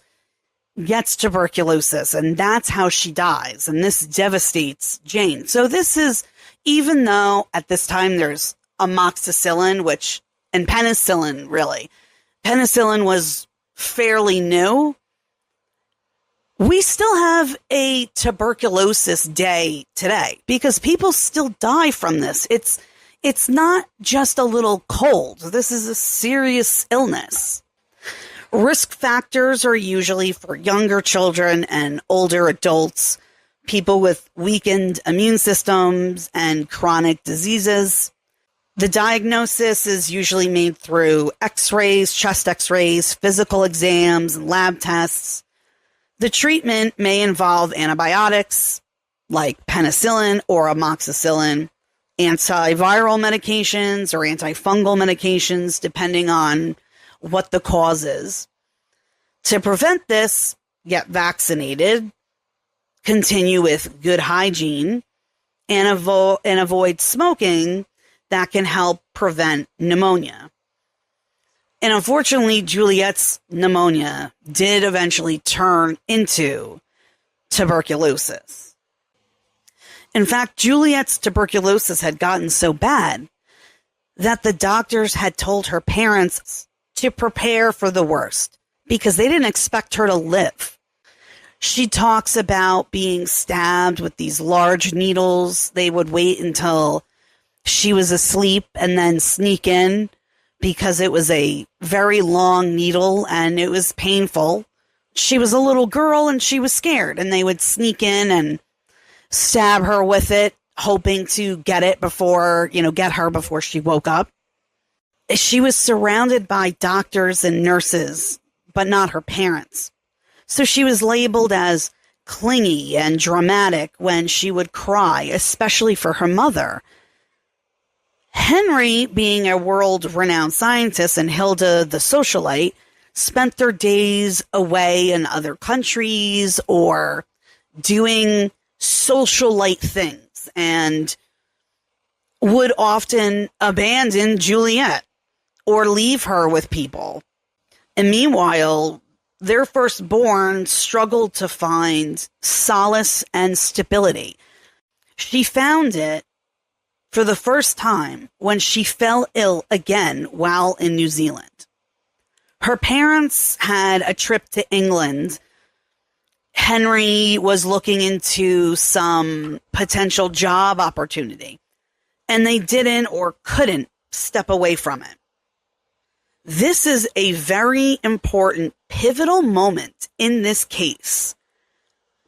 gets tuberculosis, and that's how she dies. And this devastates Jane. So this is, even though at this time there's amoxicillin, and penicillin, really. Penicillin was fairly new. We still have a tuberculosis day today because people still die from this. It's not just a little cold. This is a serious illness. Risk factors are usually for younger children and older adults, people with weakened immune systems and chronic diseases. The diagnosis is usually made through x-rays, chest x-rays, physical exams, and lab tests. The treatment may involve antibiotics like penicillin or amoxicillin, antiviral medications or antifungal medications, depending on what the cause is. To prevent this, get vaccinated, continue with good hygiene, and avoid smoking that can help prevent pneumonia. And unfortunately, Juliet's pneumonia did eventually turn into tuberculosis. In fact, Juliet's tuberculosis had gotten so bad that the doctors had told her parents to prepare for the worst because they didn't expect her to live. She talks about being stabbed with these large needles. They would wait until she was asleep and then sneak in because it was a very long needle and it was painful. She was a little girl and she was scared, and they would sneak in and stab her with it, hoping to get her before she woke up. She was surrounded by doctors and nurses, but not her parents. So she was labeled as clingy and dramatic when she would cry, especially for her mother. Henry, being a world-renowned scientist, and Hilda, the socialite, spent their days away in other countries or doing socialite things and would often abandon Juliet or leave her with people. And meanwhile, their firstborn struggled to find solace and stability. She found it for the first time when she fell ill again while in New Zealand. Her parents had a trip to England. Henry was looking into some potential job opportunity, and they didn't or couldn't step away from it. This is a very important, pivotal moment in this case,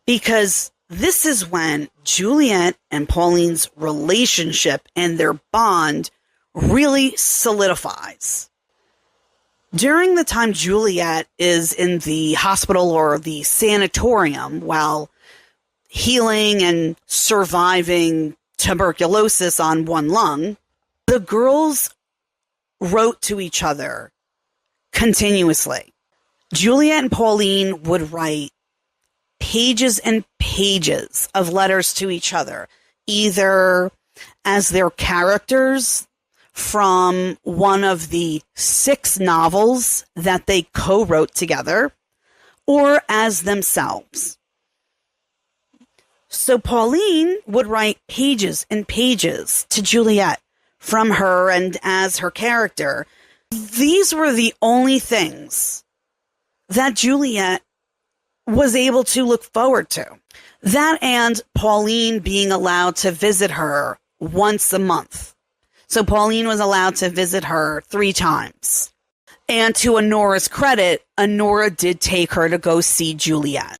because this is when Juliet and Pauline's relationship and their bond really solidifies. During the time Juliet is in the hospital or the sanatorium while healing and surviving tuberculosis on one lung, the girls wrote to each other continuously. Juliet and Pauline would write pages and pages of letters to each other, either as their characters from one of the 6 novels that they co-wrote together, or as themselves. So Pauline would write pages and pages to Juliet from her and as her character. These were the only things that Juliet was able to look forward to. That and Pauline being allowed to visit her once a month. So Pauline was allowed to visit her 3 times. And to Honora's credit, Honora did take her to go see Juliet.